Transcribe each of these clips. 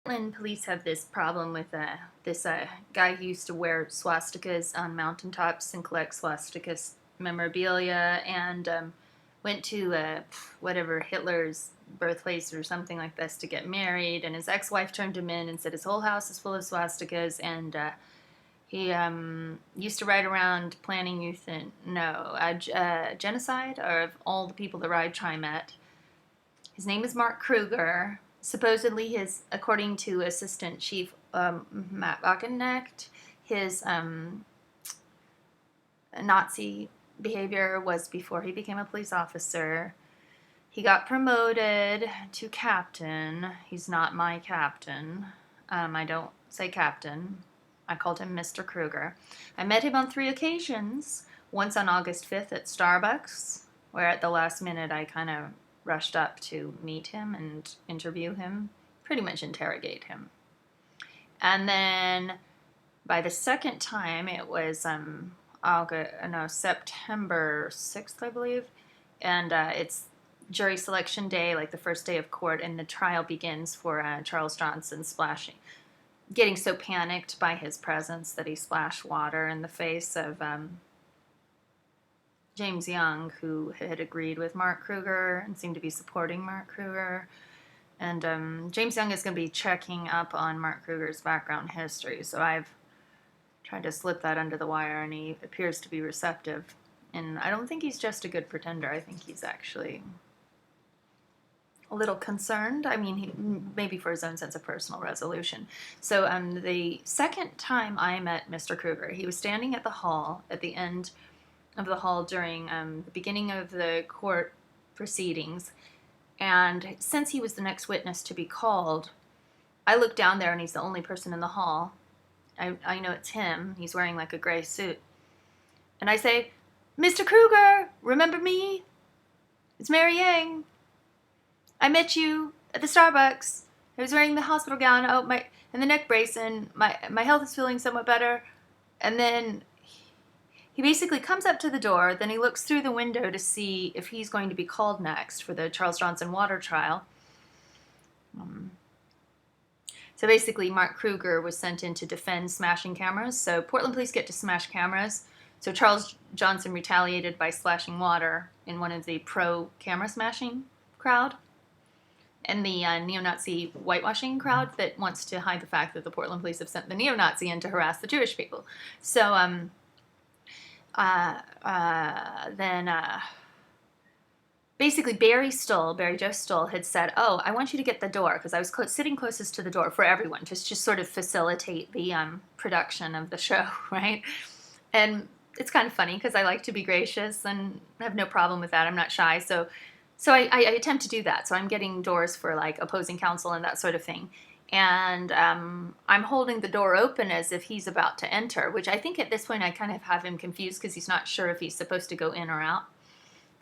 Portland police have this problem with this guy who used to wear swastikas on mountaintops and collect swastikas memorabilia, and went to whatever Hitler's birthplace or something like this to get married. And his ex-wife turned him in and said his whole house is full of swastikas, and he used to ride around planning genocide of all the people the ride tri met. His name is Mark Kruger. Supposedly, according to Assistant Chief Matt Wagenknecht, his Nazi behavior was before he became a police officer. He got promoted to captain. He's not my captain. I don't say captain. I called him Mr. Kruger. I met him on 3 occasions. Once on August 5th at Starbucks, where at the last minute I kind of rushed up to meet him and interview him, pretty much interrogate him. And then by the second time, it was September 6th, I believe, and it's jury selection day, like the first day of court, and the trial begins for Charles Johnson getting so panicked by his presence that he splashed water in the face of James Young, who had agreed with Mark Kruger and seemed to be supporting Mark Kruger. And James Young is going to be checking up on Mark Kruger's background history, so I've tried to slip that under the wire, and he appears to be receptive. And I don't think he's just a good pretender. I think he's actually a little concerned. I mean, maybe for his own sense of personal resolution. So the second time I met Mr. Kruger, he was standing at the end of the hall during the beginning of the court proceedings. And since he was the next witness to be called, I look down there and he's the only person in the hall. I know it's him. He's wearing like a gray suit. And I say, "Mr. Kruger, remember me? It's Mary Yang. I met you at the Starbucks. I was wearing the hospital gown, and the neck brace, and my health is feeling somewhat better." And then he basically comes up to the door, then he looks through the window to see if he's going to be called next for the Charles Johnson water trial. So basically, Mark Kruger was sent in to defend smashing cameras. So Portland police get to smash cameras. So Charles Johnson retaliated by splashing water in one of the pro-camera smashing crowd, and the neo-Nazi whitewashing crowd that wants to hide the fact that the Portland police have sent the neo-Nazi in to harass the Jewish people. So then basically Barry Joe Stoll had said, "Oh, I want you to get the door," because I was sitting closest to the door for everyone to just sort of facilitate the production of the show, right? And it's kind of funny because I like to be gracious and have no problem with that. I'm not shy, so I attempt to do that. So I'm getting doors for like opposing counsel and that sort of thing. And I'm holding the door open as if he's about to enter, which I think at this point I kind of have him confused because he's not sure if he's supposed to go in or out,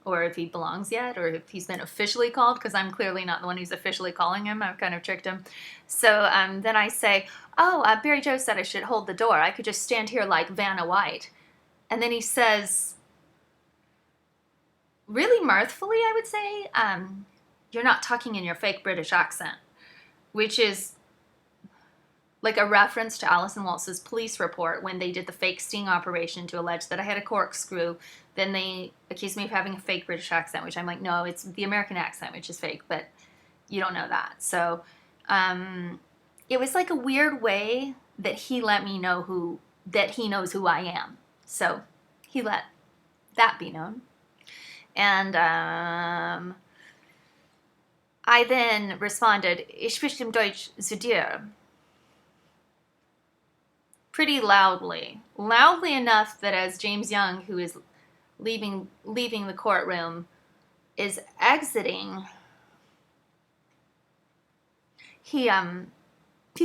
or if he belongs yet, or if he's been officially called, because I'm clearly not the one who's officially calling him. I've kind of tricked him. So then I say, "Oh, Barry Joe said I should hold the door. I could just stand here like Vanna White." And then he says, really mirthfully, I would say, "You're not talking in your fake British accent," which is like a reference to Alison Waltz's police report when they did the fake sting operation to allege that I had a corkscrew. Then they accused me of having a fake British accent, which I'm like, no, it's the American accent, which is fake, but you don't know that. So it was like a weird way that he let me know that he knows who I am. So he let that be known. And I then responded, "Ich spreche Deutsch zu dir." Pretty loudly enough that as James Young, who is leaving the courtroom, is exiting, he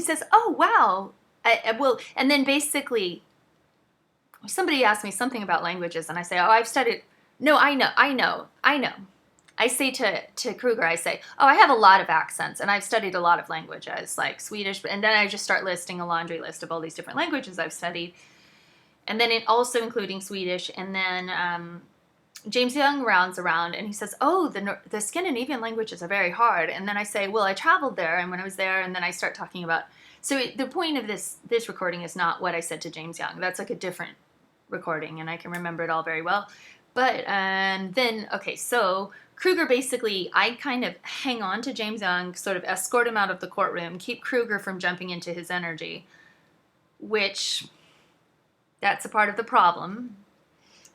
says, "Oh wow, I will." And then basically, somebody asked me something about languages, and I say, "Oh, I've studied." No, I know. I say to Kruger, I say, "Oh, I have a lot of accents, and I've studied a lot of languages, like Swedish," and then I just start listing a laundry list of all these different languages I've studied, and then it also including Swedish, and then James Young rounds around and he says, oh, the Scandinavian languages are very hard. And then I say, well, I traveled there. And when I was there, and then I start talking about, so the point of this recording is not what I said to James Young. That's like a different recording, and I can remember it all very well. But then, okay, so Kruger basically, I kind of hang on to James Young, sort of escort him out of the courtroom, keep Kruger from jumping into his energy, which that's a part of the problem.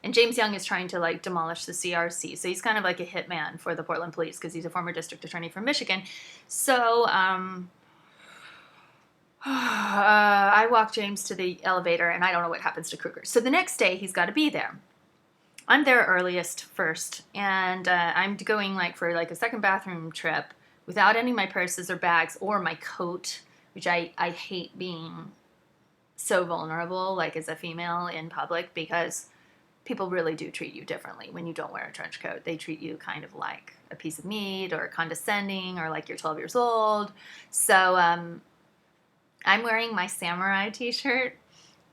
And James Young is trying to like demolish the CRC. So he's kind of like a hitman for the Portland police because he's a former district attorney from Michigan. So I walk James to the elevator and I don't know what happens to Kruger. So the next day he's got to be there. I'm there earliest first, and I'm going like for like a second bathroom trip without any of my purses or bags or my coat, which I hate being so vulnerable like as a female in public, because people really do treat you differently when you don't wear a trench coat. They treat you kind of like a piece of meat or condescending or like you're 12 years old. So I'm wearing my samurai t-shirt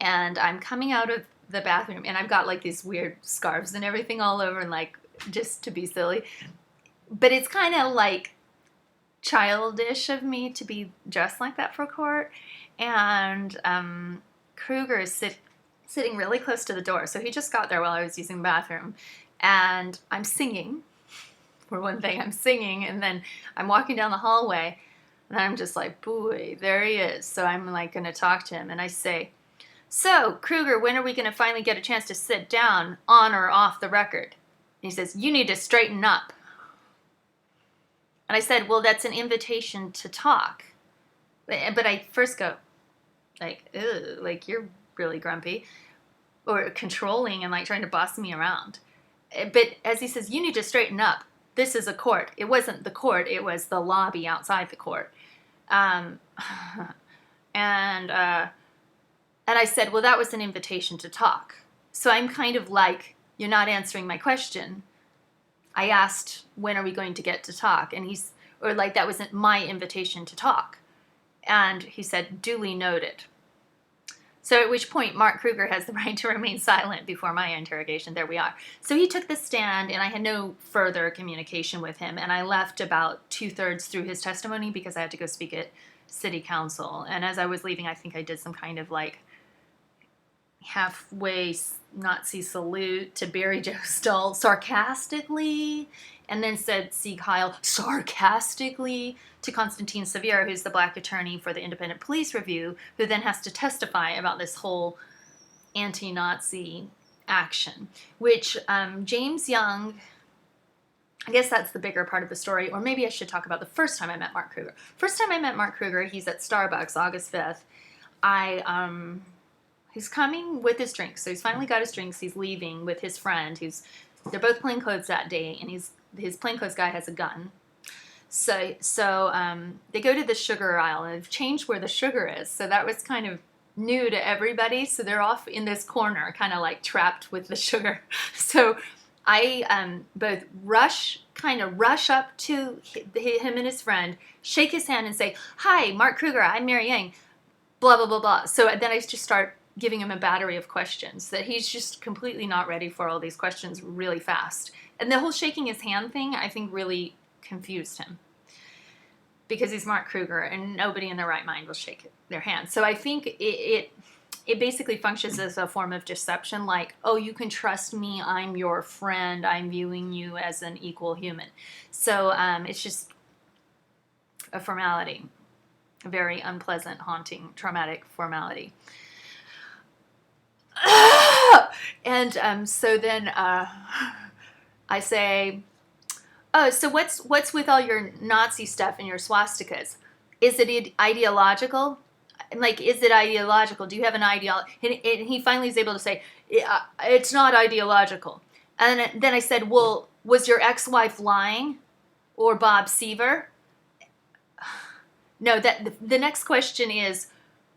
and I'm coming out of the bathroom and I've got like these weird scarves and everything all over and like just to be silly. But it's kind of like childish of me to be dressed like that for court. And Kruger is sitting really close to the door. So he just got there while I was using the bathroom. And I'm singing. For one thing, I'm singing. And then I'm walking down the hallway. And I'm just like, boy, there he is. So I'm like going to talk to him. And I say, so, Kruger, when are we going to finally get a chance to sit down on or off the record? And he says, you need to straighten up. And I said, well, that's an invitation to talk. But I first go, like, ew, like, you're really grumpy or controlling and, like, trying to boss me around. But as he says, you need to straighten up. This is a court. It wasn't the court. It was the lobby outside the court. And I said, well, that was an invitation to talk. So I'm kind of like, you're not answering my question. I asked, when are we going to get to talk? And or like, that wasn't my invitation to talk. And he said, duly noted. So at which point, Mark Kruger has the right to remain silent before my interrogation. There we are. So he took the stand, and I had no further communication with him. And I left about 2/3 through his testimony because I had to go speak at city council. And as I was leaving, I think I did some kind of like halfway Nazi salute to Barry Joe Stull sarcastically, and then said Sieg Heil sarcastically to Constantine Sevier, who's the black attorney for the Independent Police Review, who then has to testify about this whole anti-Nazi action, which James Young, I guess that's the bigger part of the story, or maybe I should talk about the first time I met Mark Kruger. First time I met Mark Kruger, he's at Starbucks, August 5th. He's coming with his drinks. So he's finally got his drinks. He's leaving with his friend. They're both plainclothes that day, and his plainclothes guy has a gun. So they go to the sugar aisle, and they've changed where the sugar is. So that was kind of new to everybody. So they're off in this corner, kind of like trapped with the sugar. So I both rush up to him and his friend, shake his hand and say, hi, Mark Kruger, I'm Mary Yang, blah, blah, blah, blah. So then I just start giving him a battery of questions that he's just completely not ready for all these questions really fast. And the whole shaking his hand thing, I think, really confused him because he's Mark Kruger and nobody in their right mind will shake their hand. So I think it basically functions as a form of deception, like, oh, you can trust me, I'm your friend, I'm viewing you as an equal human. So it's just a formality, a very unpleasant, haunting, traumatic formality. And so then I say, oh, so what's with all your Nazi stuff and your swastikas? Is it ideological? Like, is it ideological? Do you have an ideology? And he finally is able to say, it's not ideological. And then I said, well, was your ex-wife lying? Or Bob Seaver? No, the next question is,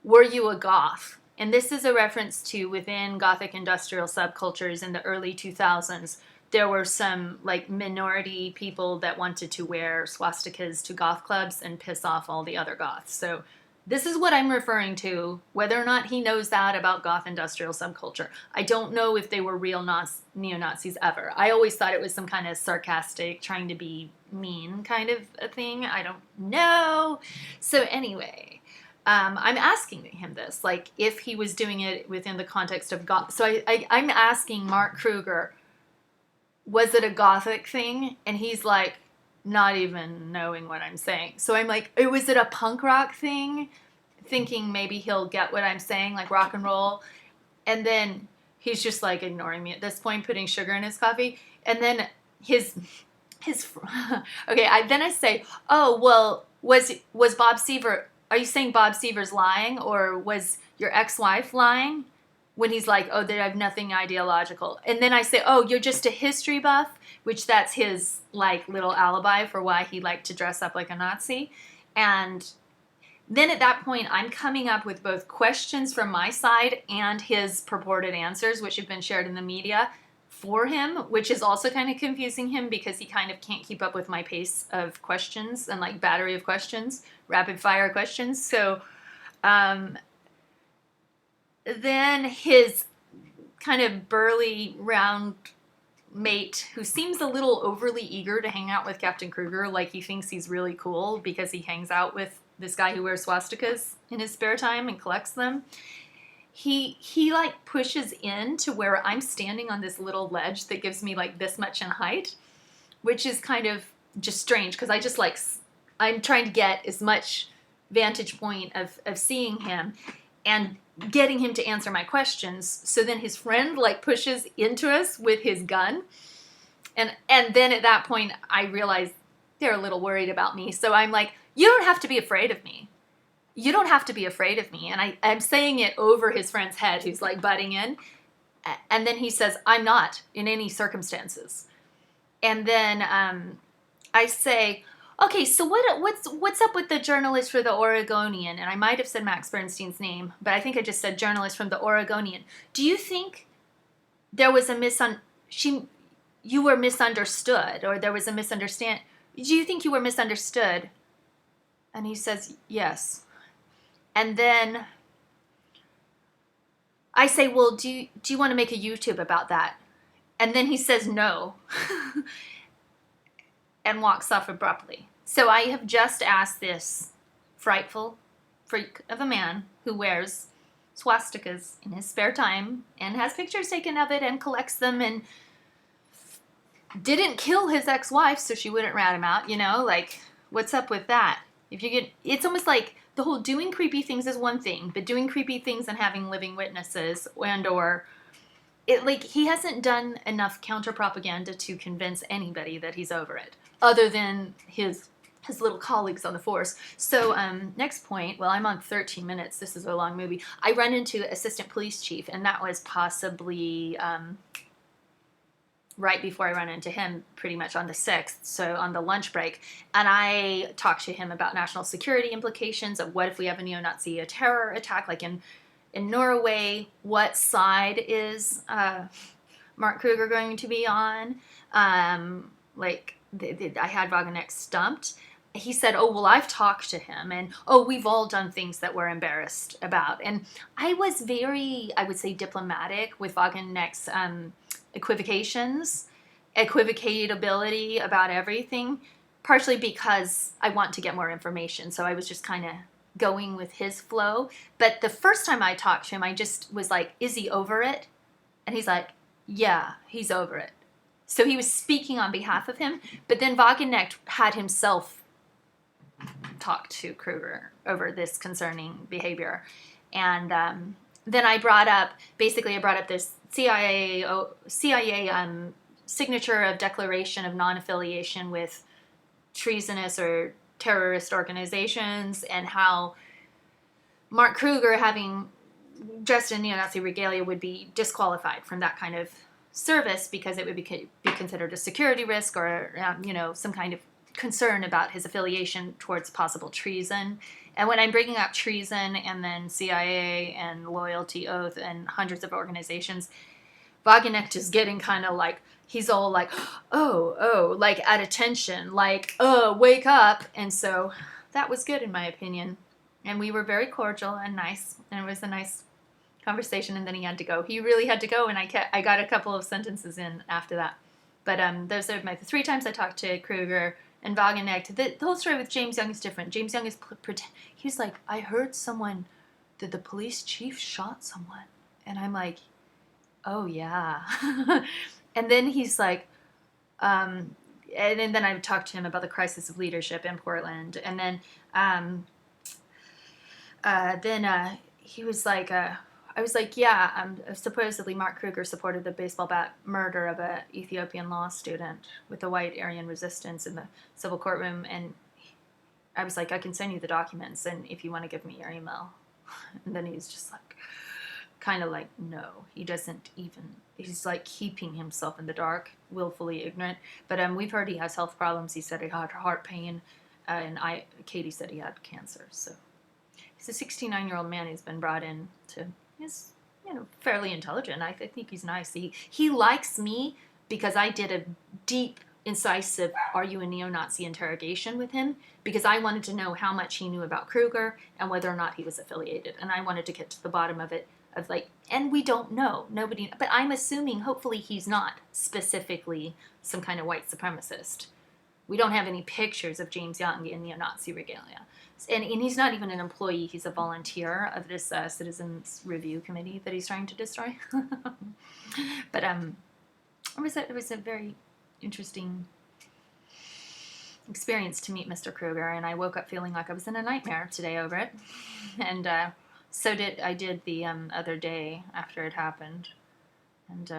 were you a goth? And this is a reference to within Gothic industrial subcultures in the early 2000s. There were some like minority people that wanted to wear swastikas to goth clubs and piss off all the other goths. So This is what I'm referring to, whether or not he knows that about goth industrial subculture. I don't know if they were real neo-Nazis ever. I always thought it was some kind of sarcastic, trying to be mean kind of a thing. I don't know. So anyway, I'm asking him this, like if he was doing it within the context of goth. So I'm asking Mark Kruger, was it a gothic thing? And he's like, not even knowing what I'm saying. So I'm like, was it a punk rock thing? Thinking maybe he'll get what I'm saying, like rock and roll. And then he's just like ignoring me at this point, putting sugar in his coffee. And then his okay, then I say, oh, well, was Bob Seaver, are you saying Bob Seaver's lying, or was your ex-wife lying? When he's like, oh, they have nothing ideological. And then I say, oh, you're just a history buff, which that's his like little alibi for why he liked to dress up like a Nazi. And then at that point, I'm coming up with both questions from my side and his purported answers, which have been shared in the media for him, which is also kind of confusing him because he kind of can't keep up with my pace of questions and like battery of questions, rapid fire questions. So then his kind of burly, round mate, who seems a little overly eager to hang out with Captain Kruger, like he thinks he's really cool because he hangs out with this guy who wears swastikas in his spare time and collects them. He like pushes in to where I'm standing on this little ledge that gives me like this much in height, which is kind of just strange because I just like, I'm trying to get as much vantage point of seeing him and getting him to answer my questions. So then his friend like pushes into us with his gun. And then at that point I realize they're a little worried about me. So I'm like, you don't have to be afraid of me. You don't have to be afraid of me. And I'm saying it over his friend's head who's like butting in. And then he says, I'm not in any circumstances. And then I say, okay, so what's up with the journalist for the Oregonian? And I might have said Max Bernstein's name, but I think I just said journalist from the Oregonian. Do you think there was you were misunderstood, or there was a misunderstanding? Do you think you were misunderstood? And he says, yes. And then I say, well, do you want to make a YouTube about that? And then he says no and walks off abruptly. So I have just asked this frightful freak of a man who wears swastikas in his spare time and has pictures taken of it and collects them and didn't kill his ex-wife so she wouldn't rat him out, like, what's up with that? It's almost like the whole doing creepy things is one thing, but doing creepy things and having living witnesses he hasn't done enough counter propaganda to convince anybody that he's over it, other than his little colleagues on the force. So next point, well, I'm on 13 minutes. This is a long movie. I run into assistant police chief, and that was possibly right before I run into him, pretty much on the 6th, so on the lunch break. And I talked to him about national security implications of what if we have a neo-Nazi terror attack, like in Norway, what side is Mark Kruger going to be on? I had Wagenknecht stumped. He said, oh, well, I've talked to him, and, oh, we've all done things that we're embarrassed about. And I was very, I would say, diplomatic with Wagenknecht's equivocatability about everything, partially because I want to get more information. So I was just kind of going with his flow. But the first time I talked to him, I just was like, is he over it? And he's like, yeah, he's over it. So he was speaking on behalf of him. But then Wagenknecht had himself talk to Kruger over this concerning behavior. And then I brought up this CIA signature of declaration of non-affiliation with treasonous or terrorist organizations, and how Mark Kruger, having dressed in neo-Nazi regalia, would be disqualified from that kind of service because it would be considered a security risk or some kind of concern about his affiliation towards possible treason. And when I'm bringing up treason and then CIA and loyalty oath and hundreds of organizations, Wagenknecht is getting kind of like, he's all like, oh, like at attention, like, oh, wake up. And so that was good in my opinion. and we were very cordial and nice, and it was a nice conversation. And then he had to go. He really had to go, and I got a couple of sentences in after that. But those are the 3 times I talked to Kruger and Wagenknecht. The whole story with James Young is different. James Young is he's like, I heard someone that the police chief shot someone, and I'm like, oh yeah. And then he's like, and then I talked to him about the crisis of leadership in Portland, and then he was like, I was like, yeah, supposedly Mark Kruger supported the baseball bat murder of a Ethiopian law student with the white Aryan resistance in the civil courtroom, and I was like, I can send you the documents, and if you want to give me your email. And then he's just like, kind of like, no, he doesn't even, he's like keeping himself in the dark, willfully ignorant. But we've heard he has health problems. He said he had heart pain, and Katie said he had cancer. So he's a 69-year-old man who's been brought in to, he's, fairly intelligent. I think he's nice. He likes me because I did a deep, incisive, are you a neo-Nazi interrogation with him, because I wanted to know how much he knew about Kruger and whether or not he was affiliated. And I wanted to get to the bottom of it, of like, and we don't know. Nobody, but I'm assuming hopefully he's not specifically some kind of white supremacist. We don't have any pictures of James Young in neo-Nazi regalia. And he's not even an employee. He's a volunteer of this Citizens Review Committee that he's trying to destroy. But it was a very interesting experience to meet Mr. Kruger, and I woke up feeling like I was in a nightmare today over it. And so I did the other day after it happened. And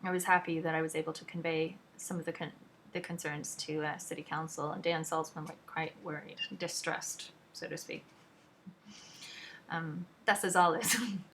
I was happy that I was able to convey some of the concerns to City Council. And Dan Salzman was quite worried, distressed, so to speak. Das ist alles.